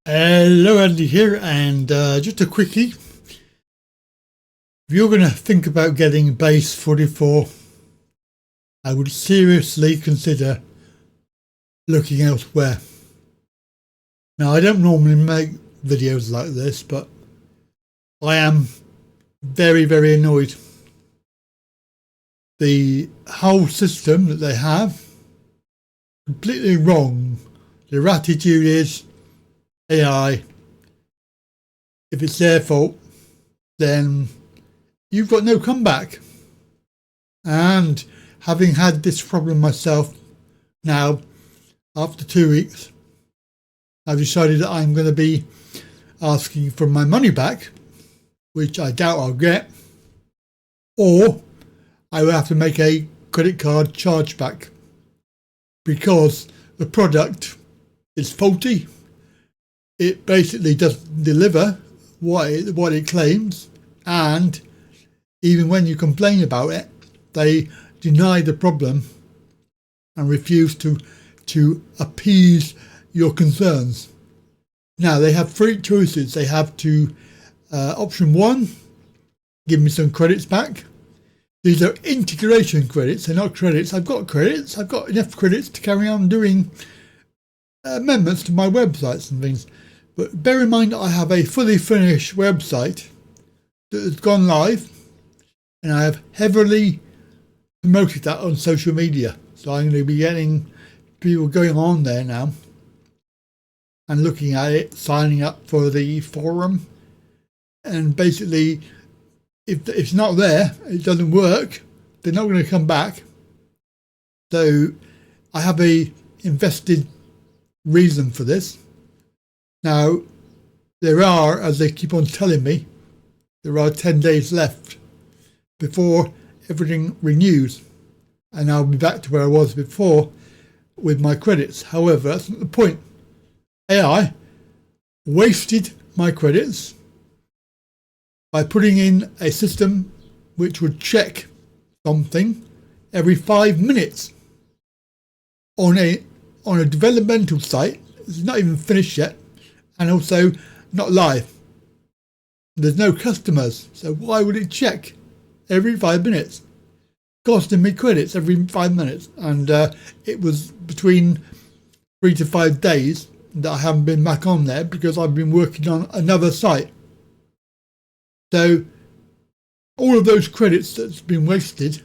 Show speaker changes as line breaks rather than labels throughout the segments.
Hello, Andy here, and just a quickie. If you're going to think about getting Base44, I would seriously consider looking elsewhere. Now, I don't normally make videos like this, but I am very, very annoyed. The whole system that they have, completely wrong. Their attitude is AI. If it's their fault, then you've got no comeback. And having had this problem myself now, after 2 weeks, I've decided that I'm going to be asking for my money back, which I doubt I'll get, or I will have to make a credit card chargeback because the product is faulty. It basically doesn't deliver what it claims, and even when you complain about it, they deny the problem and refuse to appease your concerns. Now, they have three choices. They have to, option one, give me some credits back. These are integration credits, they're not credits. I've got credits, I've got enough credits to carry on doing amendments to my websites and things. But bear in mind, I have a fully finished website that has gone live, and I have heavily promoted that on social media. So I'm going to be getting people going on there now and looking at it, signing up for the forum. And basically, if it's not there, it doesn't work, they're not going to come back. So I have a invested reason for this. Now, there are, as they keep on telling me, there are 10 days left before everything renews, and I'll be back to where I was before with my credits. However, that's not the point. AI wasted my credits by putting in a system which would check something every 5 minutes on a developmental site. It's not even finished yet, and also not live. There's no customers, so why would it check every 5 minutes? Costing me credits every 5 minutes, and it was between 3 to 5 days that I haven't been back on there because I've been working on another site. So all of those credits that's been wasted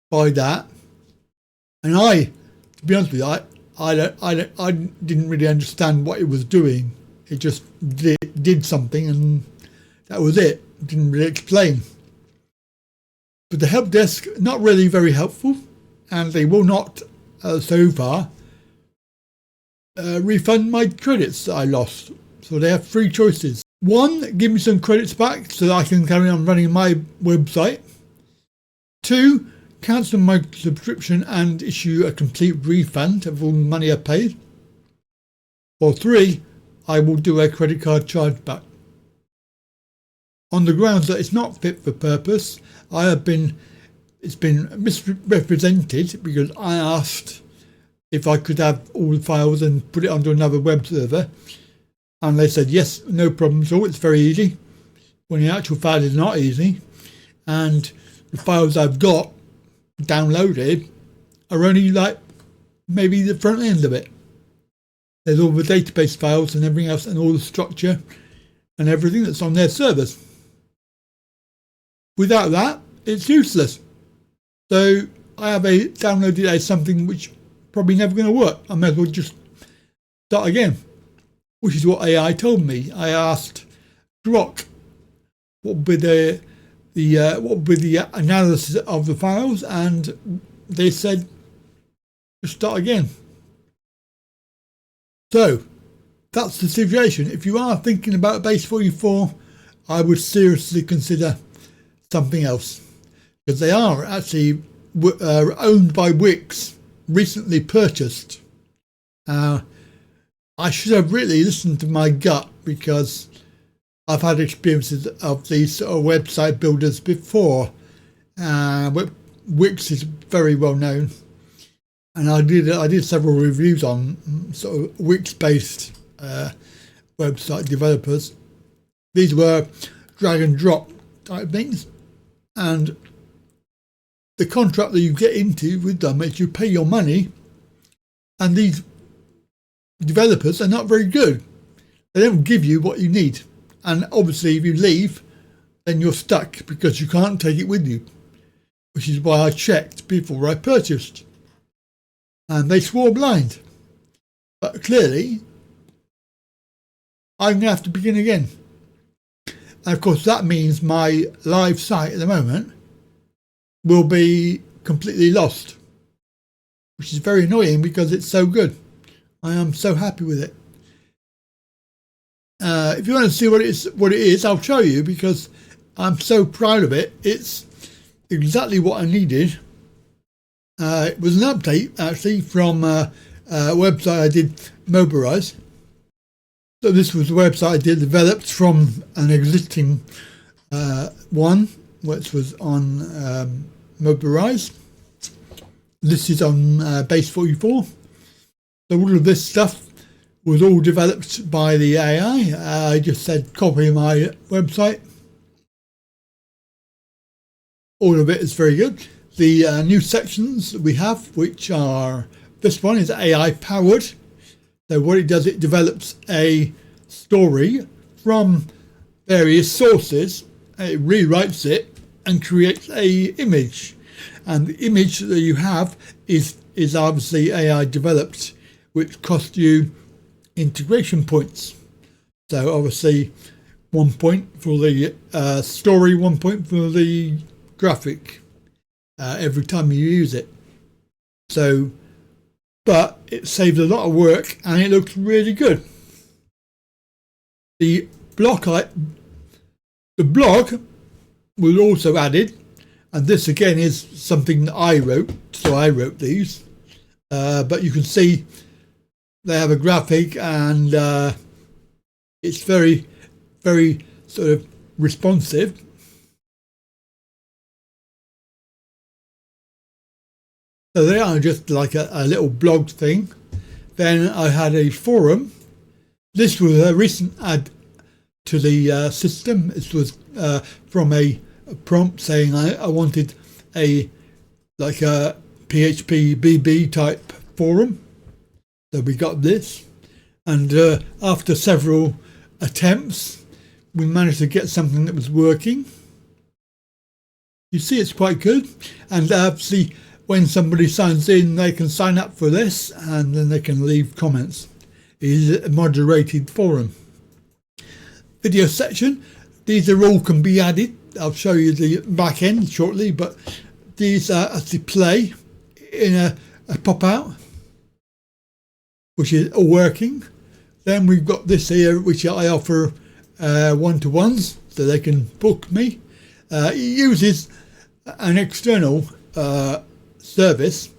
by that, and to be honest with you, I didn't really understand what it was doing. It just did something, and that was it. It didn't really explain. But the help desk, not really very helpful, and they will not, so far, refund my credits that I lost. So they have three choices. One, give me some credits back so that I can carry on running my website. Two, cancel my subscription and issue a complete refund of all the money I paid. Or three, I will do a credit card chargeback. On the grounds that it's not fit for purpose, it's been misrepresented because I asked if I could have all the files and put it onto another web server. And they said, yes, no problem at all, it's very easy. When the actual file is not easy. And the files I've got downloaded are only like maybe the front end of it. There's all the database files and everything else and all the structure and everything that's on their servers. Without that, it's useless. So I have downloaded as something which probably never going to work. I may as well just start again, which is what AI told me. I asked Grok what would be the analysis of the files, and they said just start again. So that's the situation. If you are thinking about Base44, I would seriously consider something else, because they are actually owned by Wix, recently purchased. I should have really listened to my gut, because I've had experiences of these sort of website builders before. Wix is very well known, and I did several reviews on sort of Wix-based website developers. These were drag and drop type things, and the contract that you get into with them is you pay your money, and these developers are not very good. They don't give you what you need, and obviously if you leave, then you're stuck because you can't take it with you, which is why I checked before I purchased, and they swore blind. But clearly I'm going to have to begin again. And of course that means my live site at the moment will be completely lost, which is very annoying because it's so good. I am so happy with it. If you want to see what it is, I'll show you because I'm so proud of it. It's exactly what I needed. It was an update actually from a website I did Mobilize. So this was a website I did developed from an existing one, which was on Mobilize. This is on Base44. So all of this stuff was all developed by the AI. I just said copy my website. All of it is very good. The new sections we have, which are, this one is AI powered. So what it does, it develops a story from various sources, it rewrites it and creates a image. And the image that you have is obviously AI developed, which costs you integration points. So obviously 1 point for the story, 1 point for the graphic every time you use it. So, but it saves a lot of work and it looks really good. The blog was also added, and this again is something that I wrote, so I wrote these. But you can see they have a graphic, and it's very, very sort of responsive. So they are just like a little blog thing. Then I had a forum. This was a recent add to the system. This was from a prompt saying I wanted a PHP BB type forum. So we got this, and after several attempts we managed to get something that was working. You see, it's quite good, and obviously when somebody signs in they can sign up for this and then they can leave comments. It is a moderated forum. Video section, these are all can be added. I'll show you the back end shortly, but these are actually play in a pop out, which is all working. Then we've got this here, which I offer one-to-ones, so they can book me. It uses an external service,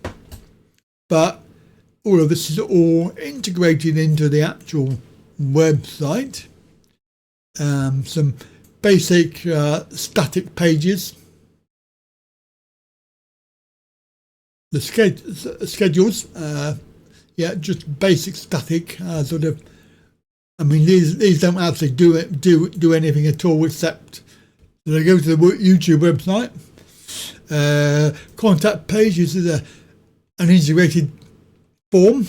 but all of this is all integrated into the actual website. Some basic static pages. The schedules, yeah, just basic static sort of. I mean, these don't actually do anything at all except they go to the YouTube website. Contact page is an integrated form,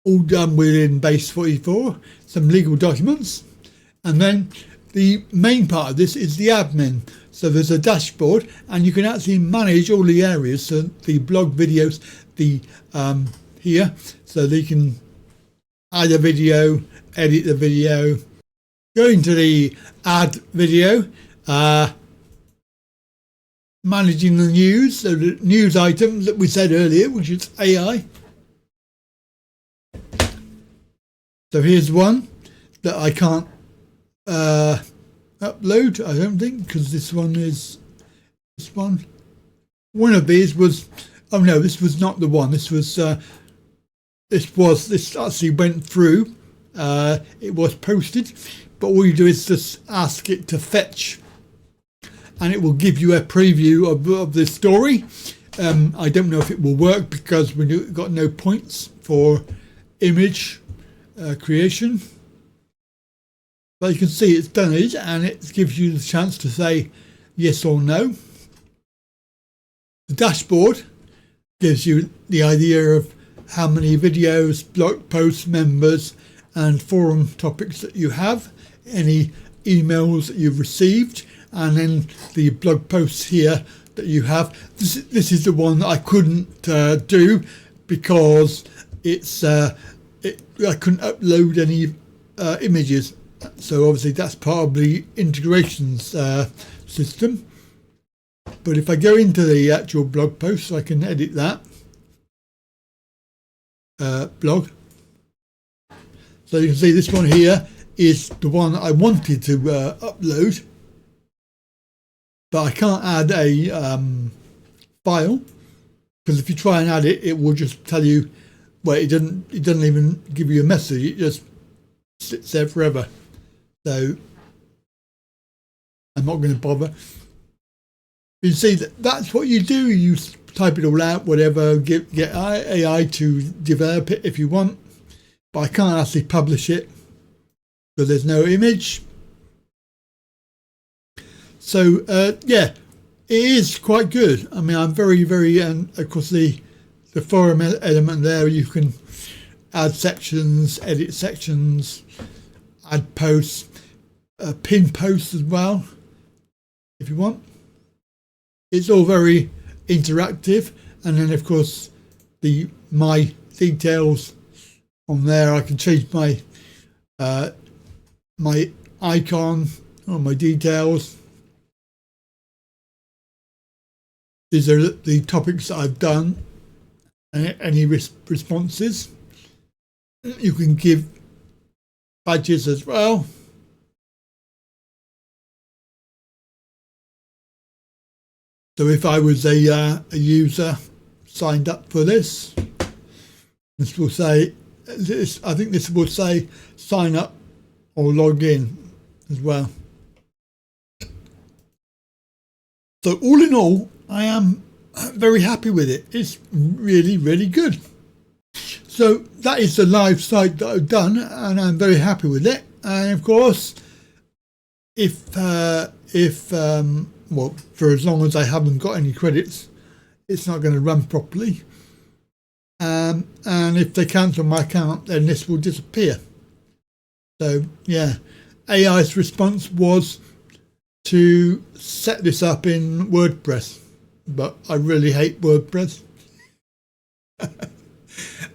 all done within Base44. Some legal documents, and then the main part of this is the admin. So there's a dashboard, and you can actually manage all the areas. So the blog videos, the here, so they can add a video, edit the video. Going to the add video, managing the news, so the news items that we said earlier, which is AI. So here's one that I can't upload, I don't think, because this one is this one. One of these was, oh no, this was not the one. This actually went through. It was posted, but all you do is just ask it to fetch, and it will give you a preview of the story. I don't know if it will work because we've got no points for image creation. But you can see it's done it, and it gives you the chance to say yes or no. The dashboard gives you the idea of how many videos, blog posts, members and forum topics that you have, any emails that you've received, and then the blog posts here that you have. This is the one that I couldn't do because it's I couldn't upload any images. So obviously that's part of the integrations system. But if I go into the actual blog post, I can edit that blog. So you can see this one here is the one I wanted to upload, but I can't add a file, because if you try and add it, it will just tell you, well, it doesn't even give you a message, it just sits there forever. So I'm not going to bother. You see that's what you do. You type it all out, whatever, get AI to develop it if you want, but I can't actually publish it because there's no image. So yeah, it is quite good. I mean, I'm very, and of course the forum element there, you can add sections, edit sections, add posts, pin posts as well if you want. It's all very interactive, and then of course my details on there. I can change my my icon or my details. These are the topics that I've done, and any responses. You can give badges as well. So if I was a user signed up for this will say, I think this will say sign up or log in as well. So all in all, I am very happy with it. It's really, really good. So that is the live site that I've done, and I'm very happy with it. And of course, well, for as long as I haven't got any credits, it's not going to run properly. And if they cancel my account, then this will disappear. So yeah, AI's response was to set this up in WordPress, but I really hate WordPress.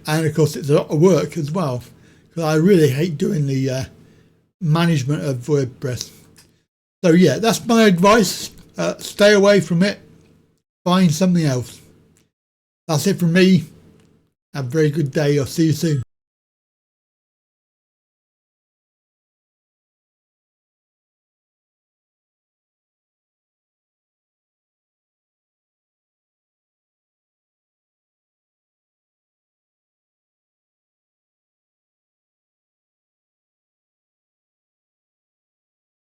And of course it's a lot of work as well, because I really hate doing the management of WordPress. So yeah, that's my advice. Stay away from it. Find something else. That's it from me. Have a very good day. I'll see you soon.